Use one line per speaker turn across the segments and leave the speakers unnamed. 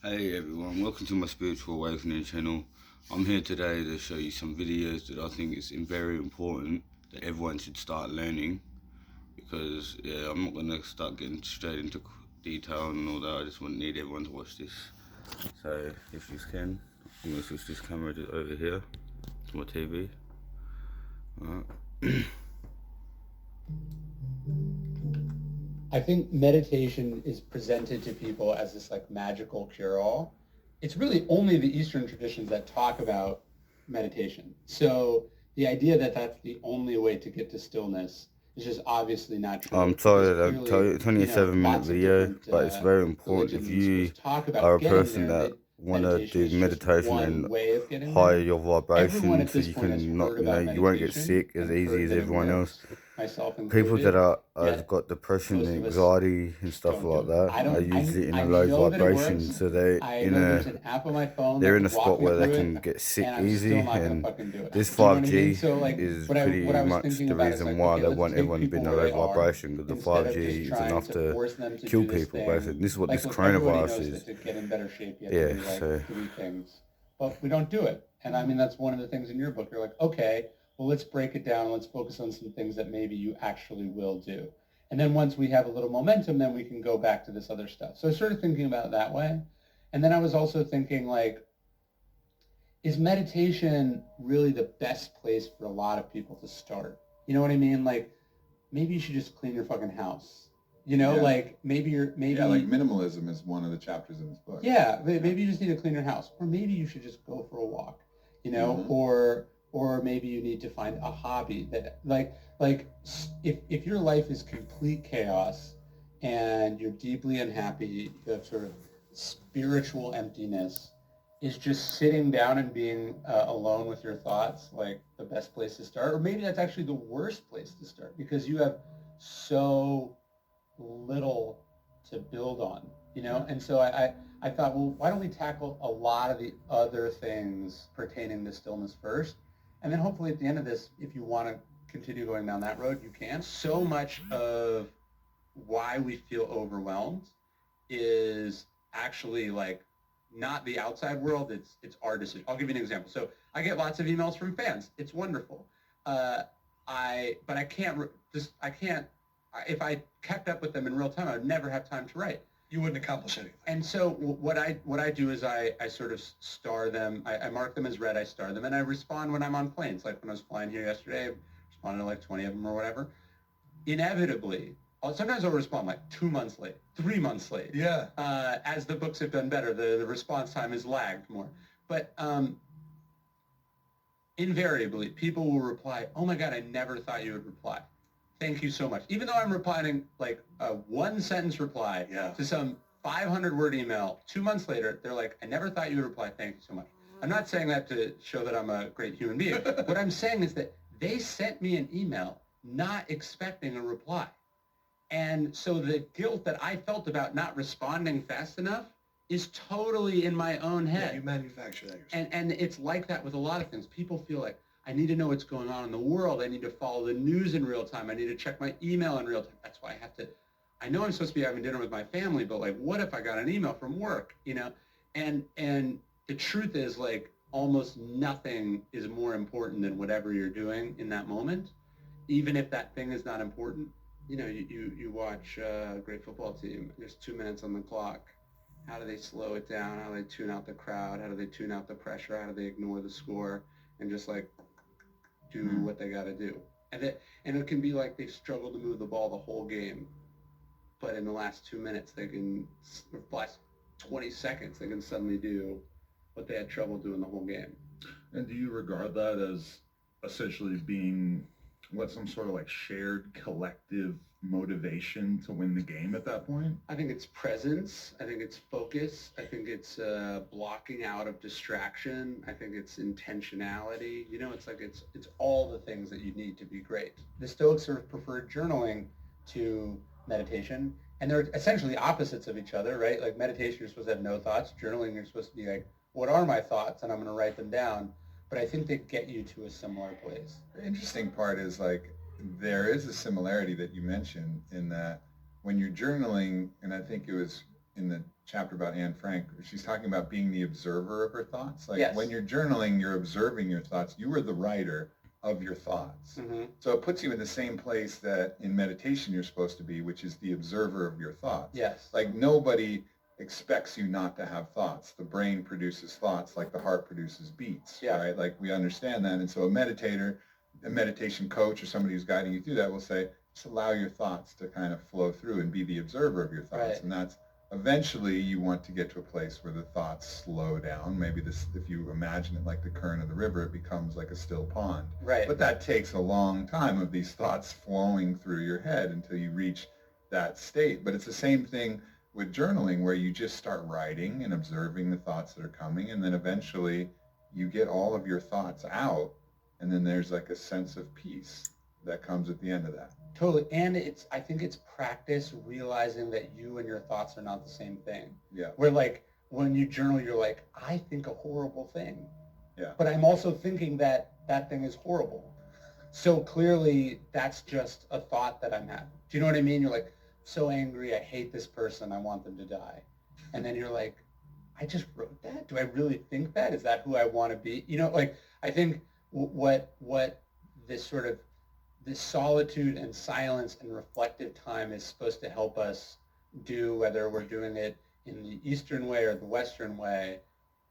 Hey everyone, welcome to my Spiritual Awakening channel. I'm here today to show you some videos that I think is very important that everyone should start learning, because I'm not going to start getting straight into detail and all that. I just need everyone to watch this. So if you can, I'm going to switch this camera over here to my TV. Alright.
I think meditation is presented to people as this like magical cure-all. It's really only the Eastern traditions that talk about meditation. So the idea that that's the only way to get to stillness is just obviously not true.
I'm sorry that I've told you it's only a 7-minute video, but it's very important. If you are a person that want to do meditation and higher your vibration so you can not, you won't get sick as easy as everyone else. People that have got depression and anxiety and stuff like that are usually in a low vibration, so they're in a spot where they can get sick easy, and this 5G is pretty much the reason why they want everyone to be in a low vibration, because the 5G is enough to kill people, basically. This is what this coronavirus is. Yeah, so...
But we don't do it. And I mean, that's one of the things in your book. You're like, okay, well, let's break it down. Let's focus on some things that maybe you actually will do. And then once we have a little momentum, then we can go back to this other stuff. So I started thinking about it that way. And then I was also thinking, like, is meditation really the best place for a lot of people to start? You know what I mean? Like, maybe you should just clean your fucking house. Like maybe
like minimalism is one of the chapters in this book.
Yeah, maybe you just need to clean your house, or maybe you should just go for a walk, or maybe you need to find a hobby that like if your life is complete chaos and you're deeply unhappy, you have sort of spiritual emptiness, is just sitting down and being alone with your thoughts like the best place to start? Or maybe that's actually the worst place to start because you have so little to build on, And so I thought, well, why don't we tackle a lot of the other things pertaining to stillness first? And then hopefully at the end of this, if you want to continue going down that road, you can. So much of why we feel overwhelmed is actually like not the outside world, it's our decision. I'll give you an example. So I get lots of emails from fans. It's wonderful. But I can't, if I kept up with them in real time, I would never have time to write.
You wouldn't accomplish anything.
And so what I do is I sort of star them. I mark them as read, I star them, and I respond when I'm on planes. Like when I was flying here yesterday, I responded to like 20 of them or whatever. Inevitably, sometimes I'll respond like 2 months late, 3 months late.
Yeah.
As the books have done better, the response time has lagged more. But invariably, people will reply, "Oh my God, I never thought you would reply. Thank you so much." Even though I'm replying like a one-sentence reply to some 500-word email, 2 months later, they're like, "I never thought you would reply. Thank you so much." I'm not saying that to show that I'm a great human being. What I'm saying is that they sent me an email not expecting a reply. And so the guilt that I felt about not responding fast enough is totally in my own head.
Yeah, you manufacture that yourself.
And it's like that with a lot of things. People feel like, I need to know what's going on in the world. I need to follow the news in real time. I need to check my email in real time. That's why I know I'm supposed to be having dinner with my family, but like, what if I got an email from work, And the truth is, like, almost nothing is more important than whatever you're doing in that moment. Even if that thing is not important, you watch a great football team. There's 2 minutes on the clock. How do they slow it down? How do they tune out the crowd? How do they tune out the pressure? How do they ignore the score and just like do what they got to do? And it can be like they struggle to move the ball the whole game, but in the last 2 minutes, last 20 seconds, they can suddenly do what they had trouble doing the whole game.
And do you regard that as essentially being some sort of like shared collective motivation to win the game at that point?
I think it's presence. I think it's focus. I think it's blocking out of distraction. I think it's intentionality. It's like it's all the things that you need to be great. The Stoics sort of preferred journaling to meditation, and they're essentially opposites of each other, right? Like meditation, you're supposed to have no thoughts. Journaling, you're supposed to be like, what are my thoughts? And I'm going to write them down. But I think they get you to a similar place.
The interesting part is, like, there is a similarity that you mentioned in that when you're journaling, and I think it was in the
chapter about Anne Frank. She's talking about being the observer of her thoughts. Like
Yes.
when you're journaling, you're observing your thoughts. You are the writer of your thoughts.
Mm-hmm.
So it puts you in the same place that in meditation you're supposed to be, which is the observer of your thoughts.
Yes.
Like nobody expects you not to have thoughts. The brain produces thoughts like the heart produces beats,
Yeah.
right? Like we understand that. And so a meditator, a meditation coach, or somebody who's guiding you through that will say, just allow your thoughts to kind of flow through and be the observer of your thoughts.
Right.
And that's eventually you want to get to a place where the thoughts slow down. Maybe this, if you imagine it like the current of the river, it becomes like a still pond.
Right.
But that takes a long time of these thoughts flowing through your head until you reach that state. But it's the same thing with journaling, where you just start writing and observing the thoughts that are coming, and then eventually you get all of your thoughts out, and then there's like a sense of peace that comes at the end of that.
Totally. And I think it's practice realizing that you and your thoughts are not the same thing.
Yeah.
Where like when you journal, you're like, I think a horrible thing.
Yeah.
But I'm also thinking that that thing is horrible. So clearly that's just a thought that I'm having. Do you know what I mean? You're like, so angry, I hate this person, I want them to die. And then you're like, I just wrote that? Do I really think that? Is that who I want to be? You know, like, I think what this sort of, this solitude and silence and reflective time is supposed to help us do, whether we're doing it in the Eastern way or the Western way,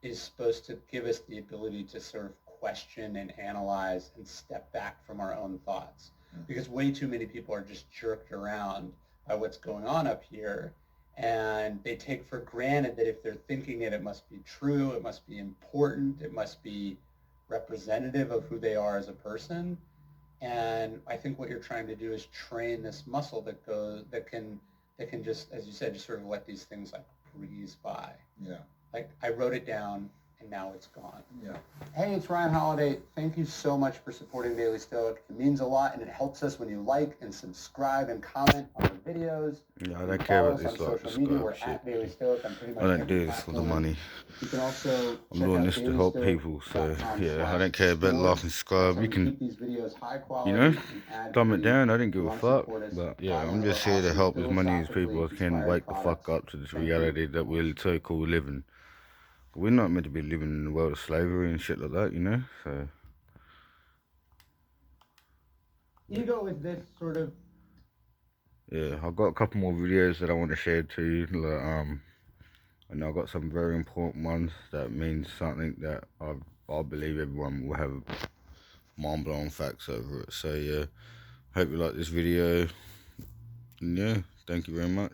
is supposed to give us the ability to sort of question and analyze and step back from our own thoughts. Because way too many people are just jerked around by what's going on up here, and they take for granted that if they're thinking it, it must be true, it must be important, it must be representative of who they are as a person. And I think what you're trying to do is train this muscle that can just, as you said, just sort of let these things like breeze by.
Yeah.
Like I wrote it down and now it's gone.
Yeah.
Hey, it's Ryan Holiday. Thank you so much for supporting Daily Stoic. It means a lot, and it helps us when you like and subscribe and comment on the videos.
Yeah, I don't care about
Follow us
this
on
like
social media. We're
subscribe
at
shit.
Daily Stoic on pretty much
I don't
every
do this for the
platform.
money.
You can also
I'm
check
doing
out
this to help people, so yeah, I don't care about like and subscribe. You can,
keep these videos high quality,
you know,
and ad
dumb it
free.
down. I didn't give
You
a
want to
fuck,
support us,
but yeah,
buy one
I'm
of
just
our
here to
awesome
help as many as people as can
philosophically
wake the fuck
inspired
up to this
products.
reality that we're so called living. We're not meant to be living in a world of slavery and shit like that, you know. So
Ego is this sort of.
yeah, I've got a couple more videos that I want to share to you. Like, and I've got some very important ones that means something that I believe everyone will have mind-blowing facts over it. So yeah, hope you like this video. And yeah, thank you very much.